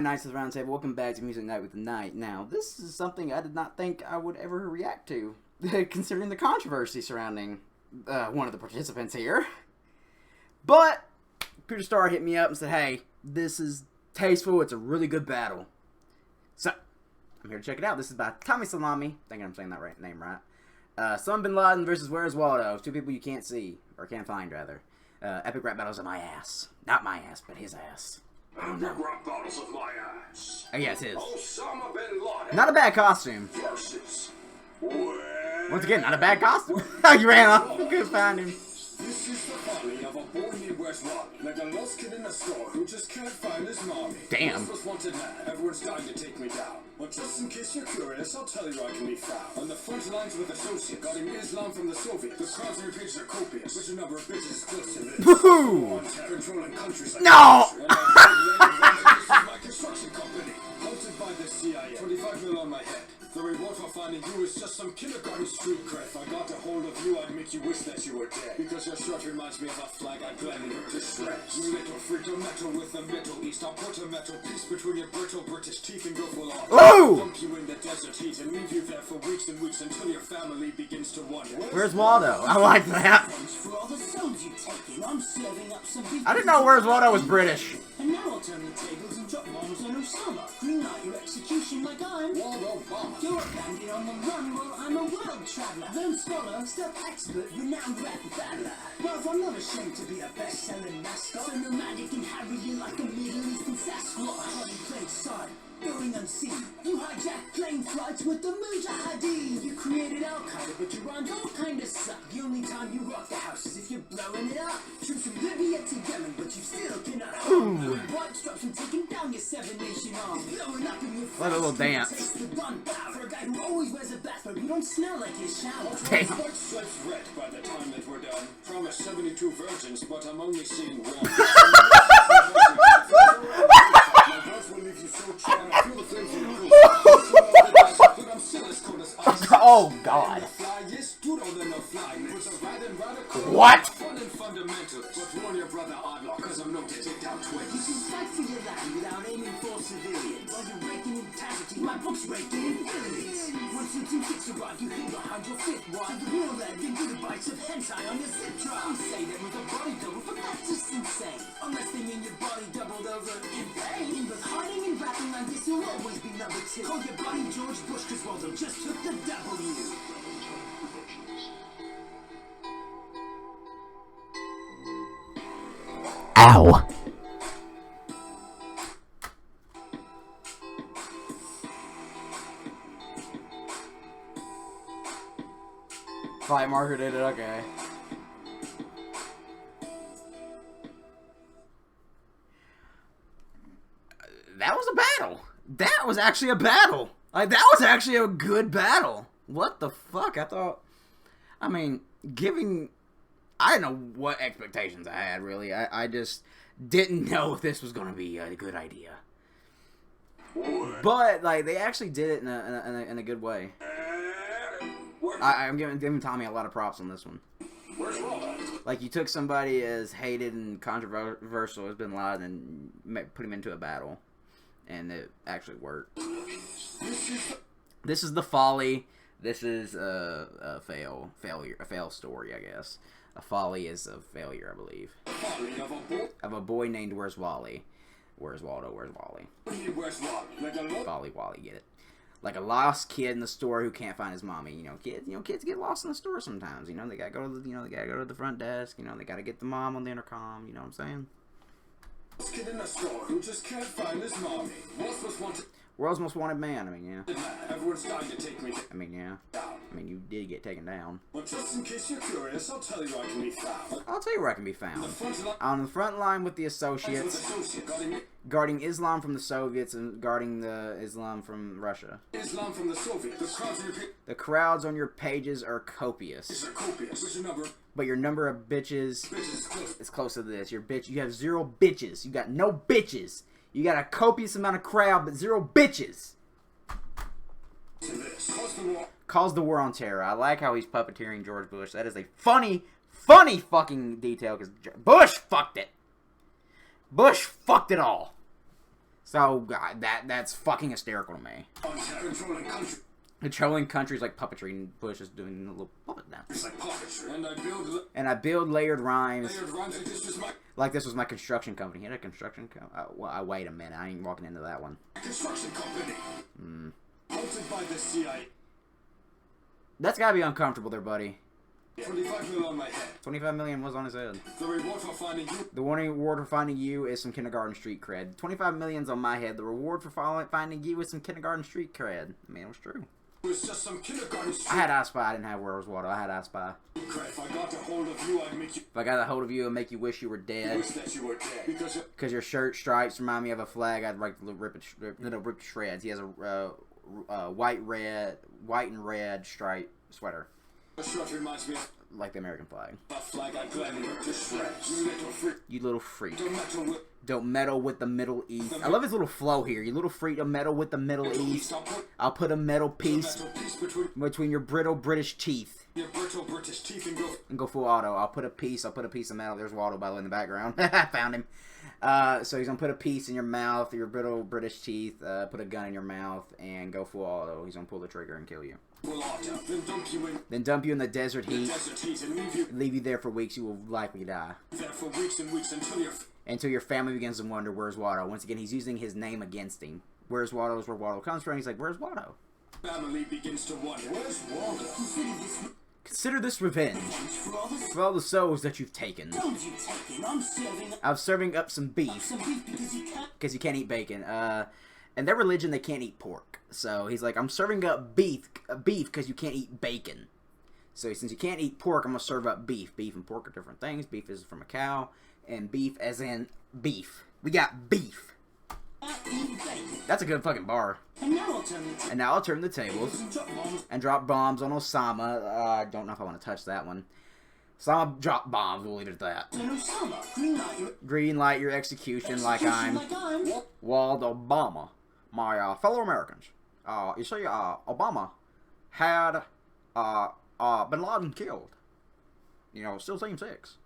Knights of the Round Table, welcome back to Music Night with the Knight. Now, this is something I did not think I would ever react to, considering the controversy surrounding one of the participants here. But, Peter Starr hit me up and said, hey, this is tasteful, it's a really good battle. So, I'm here to check it out. This is by Salommy. I think I'm saying that name right. Osama bin Laden versus Where's Waldo? Two people you can't see, or can't find, rather. Epic rap battles of my ass. Not my ass, but his ass. Oh, no. Rap battles of my ass. Oh, yeah, it's his. Osama bin Laden. Not a bad costume. Versus Once again, not a bad costume. You ran off. You couldn't find him. This is the folly of a boy named Where's Waldo, like a lost kid in a store who just can't find his mommy. Damn. This was wanted man. Everyone's dying to take me down. But just in case you're curious, I'll tell you where I can be found. On the front lines with associates, guarding Islam from the Soviets. The crowds on your pages are copious, but your number of bitches is close to this. Woohoo! Controlling countries like No! this is my construction company. Hosted by the CIA. 25 mil on my head. The reward for finding you is just some kindergarten street cred. If I got a hold of you, I'd make you wish that you were dead. Because your shirt reminds me of a flag I gladly rip to shreds. You little freak, don't metal with the Middle East. I'll put a metal piece between your brittle British teeth and go full on. Ooh! Dump you in the desert heat and leave you there for weeks and weeks until your family begins to wonder. Where's Waldo? I like that. For all the souls you've taken, I'm serving up some beef. I didn't know Where's Waldo was British. And now I'll turn the tables and drop bombs on Osama. Green light your execution like I'm Waldo bomb. You're a bandit on the run, well I'm a world traveller. Lone scholar, stealth expert, renowned rap battler. Well, I'm not ashamed to be a best-selling mascot. So nomadic and harry you like a Middle Eastern Sasquatch. Honey played side, going unseen. You hijacked plane flights with the Mujahideen. You created Al-Qaeda, but your rhymes all kinda suck. The only time you rock the house is if you're blowing it up. Troops from Libya to Yemen, but you still cannot hold. White straps from taking down your seven-nation army. Blowing up in your face. What a little dance. Taste the gunpowder for a guy who always wears a bathrobe. You don't smell like his shower. Damn. White stripes red by the time that we're done. Promise 72 virgins, but I'm only seeing one. My voice will leave you so charmed. I feel the flames in your coat. But I'm still as cold as ice. Oh, God. What? Fun and fundamental, but warn your brother Oddlaw, cause I'm known to take down You twins. can fight for your land without aiming for civilians. While you're raking in casualties, my book's raking in billions. Once you two kicks arrive, you hid behind your fifth wide. The real lead and gigabytes of hentai on your zip drive. You say that with a body double, but that's just insane. Unless they mean your body doubled over in pain. But hiding and rapping like this, you'll always be number two. Call your buddy George Bush, cause Waldo just took the W. Ow. Flight marker did it, okay. That was a battle. That was actually a battle. Like, that was actually a good battle. What the fuck? I mean, I didn't know what expectations I had, really. I just didn't know if this was going to be a good idea. But, like, they actually did it in a good way. I'm giving Tommy a lot of props on this one. Where's Waldo? Like, you took somebody as hated and controversial as Bin Laden and put him into a battle. And it actually worked. This is the folly. This is a fail story, I guess. A folly is a failure, I believe. Of a boy named Where's Wally. Where's Waldo? Where's Wally? Where's Waldo? Wally, get it? Like a lost kid in the store who can't find his mommy. Kids get lost in the store sometimes. They gotta go to they gotta go to the front desk. They gotta get the mom on the intercom. You know what I'm saying? Kid in a store who just can't find his mommy. World's most wanted man. I mean, yeah. Everyone's dying to take me I mean, yeah. down. I mean, you did get taken down. But just in case you're curious, I'll tell you where I can be found. I'll tell you where I can be found. Front line On the front line with the associates, guarding Islam from the Soviets and guarding the Islam from Russia. Islam from the Soviets. The crowds on your pages are copious. What's your number? But your number of bitches Bitches close. is close to this. You have 0 bitches. You got no bitches. You got a copious amount of crowd, but 0 bitches. To this. Cause the war. Calls the war on terror. I like how he's puppeteering George Bush. That is a funny fucking detail, because Bush fucked it. Bush fucked it all. So, God, that's fucking hysterical to me. Controlling country. Controlling countries like puppetry, and Bush is doing a little puppet now. It's like puppetry. And I build layered rhymes. layered rhymes Like this was my construction company. He had a construction company. Well, wait a minute. I ain't walking into that one. construction company. Hosted by the CIA. That's gotta be uncomfortable there, buddy. 25 million on my head. 25 million was on his head. The reward for finding you. The reward for finding you is some kindergarten street cred. 25 million's on my head. The reward for finding you is some kindergarten street cred. I mean, it was true. It was just some kindergarten street. I had I Spy. I didn't have Where's Waldo. I had I Spy. If I got a hold of you, I'd make you. If I got a hold of you, I'd make you wish you were dead. Wish that you were dead. Because your shirt stripes remind me of a flag. I'd like to rip to shreds. He has a white and red striped sweater. The shirt reminds me of like the American flag. a flag I gladly rip to shreds. You little freak. You little freak. Don't meddle with. Don't meddle with the Middle East. I love his little flow here. You little freak, don't meddle with the Middle East. I'll put a metal piece between your brittle British teeth. Your brittle British teeth and go full auto. I'll put a piece of metal. There's Waldo, by the way, in the background. Found him. So he's gonna put a piece in your mouth, your brittle British teeth, put a gun in your mouth, and go full auto. He's gonna pull the trigger and kill you. Full auto. Then dump you in the desert heat. And leave you there for weeks. You will likely die. there for weeks and weeks Until your family begins to wonder, where's Waldo? Once again, he's using his name against him. Where's Waldo is where Waldo comes from. He's like, where's Waldo? family begins to wonder, where's Waldo? Consider this revenge for all the souls that you've taken. I'm serving up some beef because you can't eat bacon. In their religion, they can't eat pork. So he's like, I'm serving up beef because you can't eat bacon. So since you can't eat pork, I'm gonna serve up beef. Beef and pork are different things. Beef is from a cow, and beef as in beef. We got beef. That's a good fucking bar. And now I'll turn the tables and drop bombs on Osama. I don't know if I want to touch that one. Osama dropped bombs. We'll leave it at that. Green light your execution like I'm Waldo Obama. My fellow Americans. You see, Obama had Bin Laden killed. You know, still Team 6.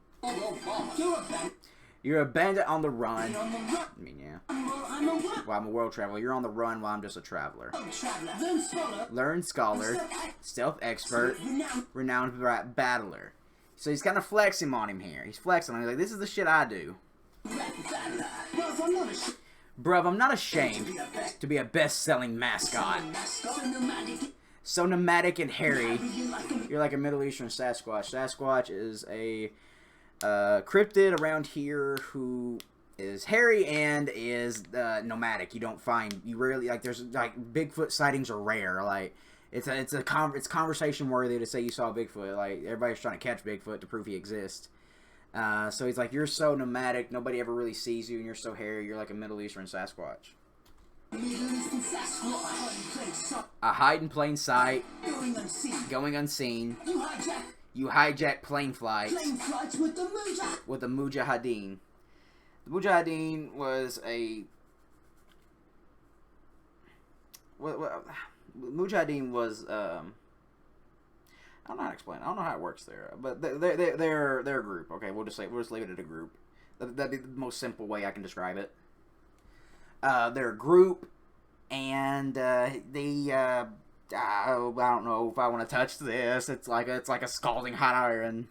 You're a bandit on the run. I mean, yeah. Well, I'm a world traveler. You're on the run while I'm just a traveler. Learned scholar. Stealth expert. Renowned battler. So he's kind of flexing on him here. He's flexing on him. He's like, this is the shit I do. Bruv, I'm not ashamed to be a best-selling mascot. So nomadic and hairy. You're like a Middle Eastern Sasquatch. Sasquatch is a cryptid around here who is hairy and is nomadic. You rarely, like, there's, like, Bigfoot sightings are rare. Like, it's conversation worthy to say you saw Bigfoot. Like, everybody's trying to catch Bigfoot to prove he exists. So he's like, you're so nomadic, nobody ever really sees you, and you're so hairy, you're like a Middle Eastern Sasquatch. I hide in plain sight, going unseen. You hijack plane flights with the Mujahideen. The Mujahideen was a... Mujahideen was... I don't know how to explain it. I don't know how it works there. But they're a group. Okay, we'll just leave it at a group. That'd be the most simple way I can describe it. They're a group, and I don't know if I want to touch this. It's like a scalding hot iron.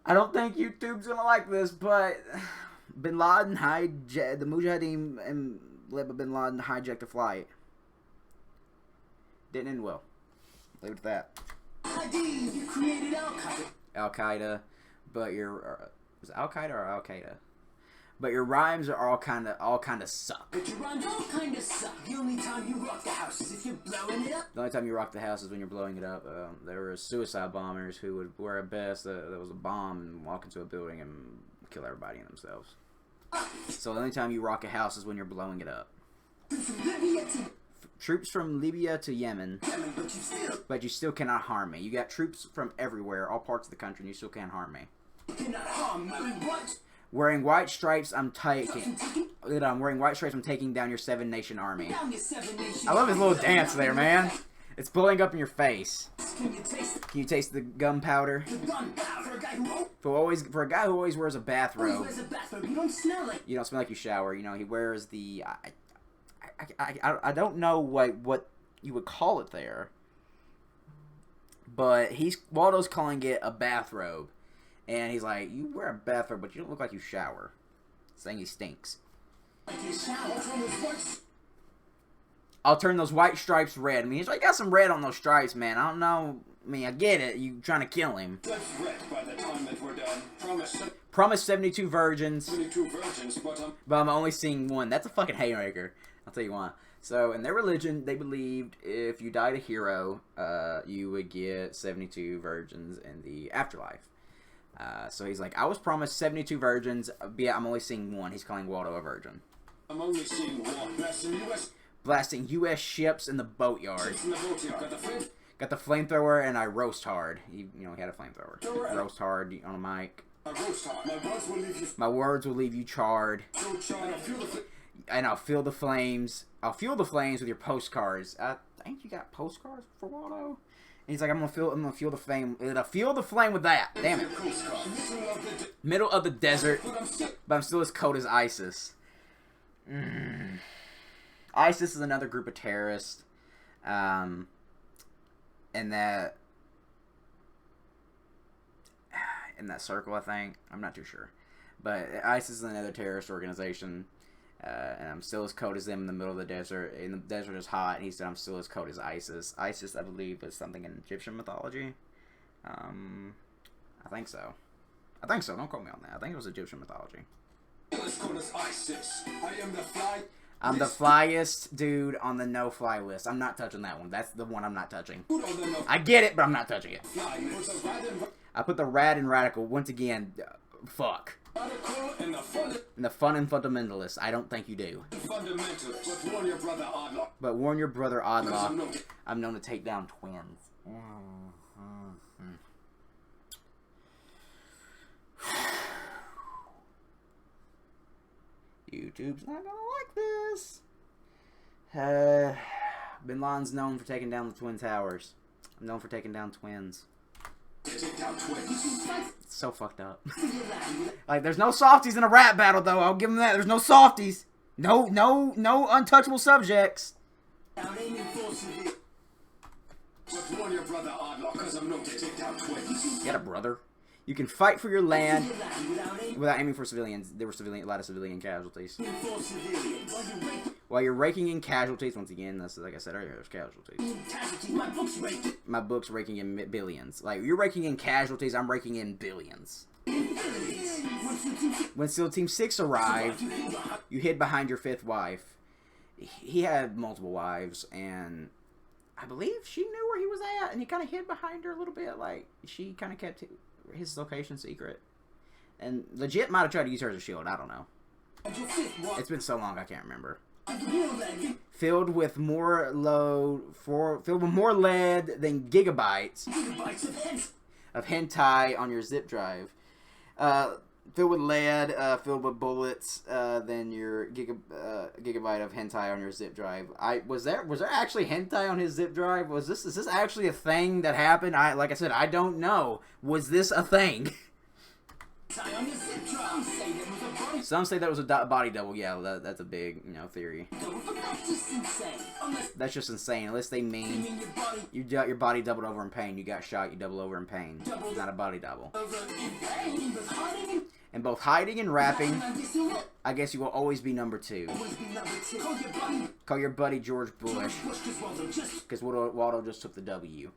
I don't think YouTube's gonna like this, but Bin Laden the Mujahideen and Bin Laden hijacked a flight. Didn't end well. Leave it at that. You created Al Qaeda, but your is it Al Qaeda or Al Qaeda? But your rhymes are all kind of suck. But your rhymes all kind of suck. The only time you rock the house is if you're blowing it up. The only time you rock the house is when you're blowing it up. There were suicide bombers who would wear a vest that was a bomb and walk into a building and kill everybody and themselves. So the only time you rock a house is when you're blowing it up. Troops from Libya to Yemen, but you still cannot harm me. You got troops from everywhere, all parts of the country, and you still can't harm me. Wearing white stripes, I'm wearing white stripes, I'm taking down your 7-nation army. I love his little dance there, man. It's blowing up in your face. Can you taste the gunpowder? For a guy who always wears a Always bathrobe, wears a bathrobe. You don't smell like. you don't smell like you shower. You know, he wears the. I don't know what you would call it there, but Waldo's calling it a bathrobe, and he's like, you wear a bathrobe, but you don't look like you shower, saying he stinks. Like you shower. I'll turn those white stripes red. I mean, he's like, got some red on those stripes, man. I don't know. I mean, I get it. You trying to kill him. Let's wreck by the time that we're done. Promise 72 virgins. 72 virgins, But I'm only seeing one. That's a fucking haymaker. I'll tell you why. So, in their religion, they believed if you died a hero, you would get 72 virgins in the afterlife. So he's like, I was promised 72 virgins, but yeah, I'm only seeing one. He's calling Waldo a virgin. I'm only seeing one. Blasting U.S. ships in the boatyard. Got the flamethrower, and I roast hard. He had a flamethrower. Roast hard on a mic. My words will leave you charred. And I'll feel the flames. I'll fuel the flames with your postcards. I think you got postcards for Waldo. And he's like, I'm gonna feel the flame. I'll feel the flame with that. Damn it. Middle of the desert, but I'm still as cold as ISIS. ISIS is another group of terrorists. In that circle, I think. I'm not too sure. But ISIS is another terrorist organization. And I'm still as cold as them in the middle of the desert. And the desert is hot. And he said I'm still as cold as ISIS. ISIS, I believe, is something in Egyptian mythology. I think so. Don't quote me on that. I think it was Egyptian mythology. I'm the flyest dude on the no-fly list. I'm not touching that one. That's the one I'm not touching. I get it, but I'm not touching it. I put the rad and radical. Once again, fuck. And the fun and fundamentalist. I don't think you do. But warn your brother Oddlaw. I'm known to take down twins. YouTube's not gonna like this. Bin Laden's known for taking down the Twin Towers. I'm known for taking down twins. It's so fucked up. Like, there's no softies in a rap battle, though. I'll give them that. There's no softies. No untouchable subjects. You got a brother? You can fight for your land without aiming for civilians. There were a lot of civilian casualties. While you're raking in casualties, once again, that's like I said earlier, there's casualties. My book's raking in billions. Like, you're raking in casualties, I'm raking in billions. When SEAL Team 6 arrived, you hid behind your 5th wife. He had multiple wives, and I believe she knew where he was at, and he kind of hid behind her a little bit. Like, she kind of kept his location secret. And legit might have tried to use her as a shield. I don't know. It's been so long I can't remember. Filled with more lead than gigabytes of hentai on your zip drive. Filled with lead, filled with bullets, than your gigabyte of hentai on your zip drive. Was there actually hentai on his zip drive? Is this actually a thing that happened? Like I said, I don't know. Was this a thing? Some say that was a body double. Yeah, that's a big, theory. That's just insane. Unless they mean you got your body doubled over in pain. You got shot, you double over in pain. It's not a body double. And both hiding and rapping, I guess you will always be number 2. Call your buddy George Bush, because Waldo just took the W.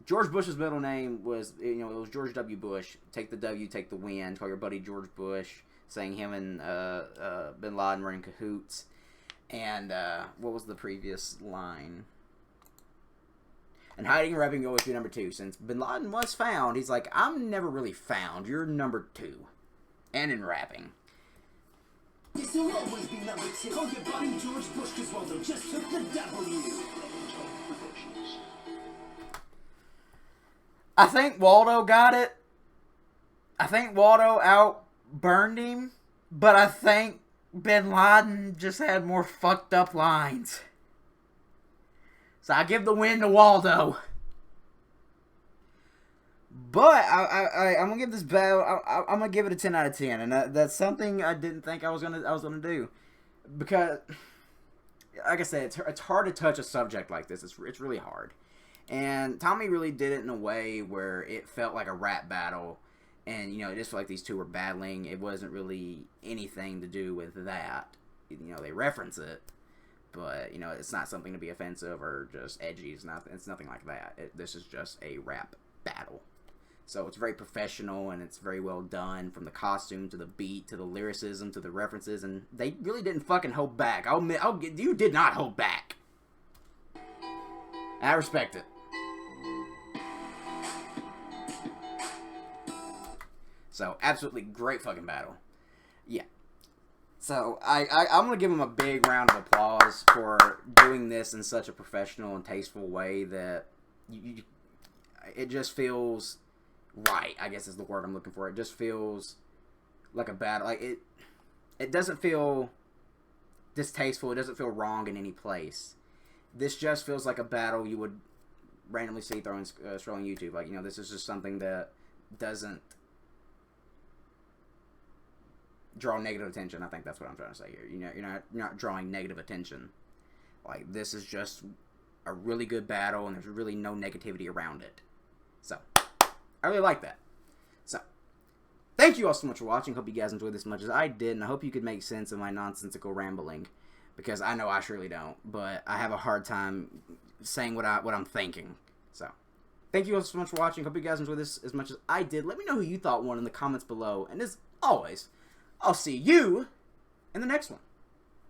George Bush's middle name was, it was George W. Bush. Take the W, take the win. Call your buddy George Bush, saying him and Bin Laden were in cahoots. And what was the previous line? And hiding and rapping will always be number 2. Since Bin Laden was found, he's like, I'm never really found. You're number 2. And in rapping. This will always be number 2. Call your buddy George Bush, because Waldo just took the W. I think Waldo got it. I think Waldo outburned him. But I think Bin Laden just had more fucked up lines. So I give the win to Waldo. But I'm gonna give this battle. I'm gonna give it a 10 out of 10, and that's something I didn't think I was gonna do, because, like I said, it's hard to touch a subject like this. It's really hard, and Tommy really did it in a way where it felt like a rap battle, and it just felt like these two were battling. It wasn't really anything to do with that. They reference it, but it's not something to be offensive or just edgy. It's nothing like that. This is just a rap battle. So it's very professional, and it's very well done, from the costume to the beat to the lyricism to the references, and they really didn't fucking hold back. I'll admit, you did not hold back. I respect it. So absolutely great fucking battle. Yeah. So I'm gonna give him a big round of applause for doing this in such a professional and tasteful way that it just feels right, I guess is the word I'm looking for. It just feels like a battle. Like it doesn't feel distasteful. It doesn't feel wrong in any place. This just feels like a battle you would randomly see scrolling YouTube. Like, this is just something that doesn't draw negative attention. I think that's what I'm trying to say here. You're not drawing negative attention. Like, this is just a really good battle, and there's really no negativity around it. So I really like that. So, thank you all so much for watching. Hope you guys enjoyed this as much as I did, and I hope you could make sense of my nonsensical rambling, because I know I surely don't, but I have a hard time saying what I'm thinking. So, thank you all so much for watching. Hope you guys enjoyed this as much as I did. Let me know who you thought won in the comments below, and as always, I'll see you in the next one.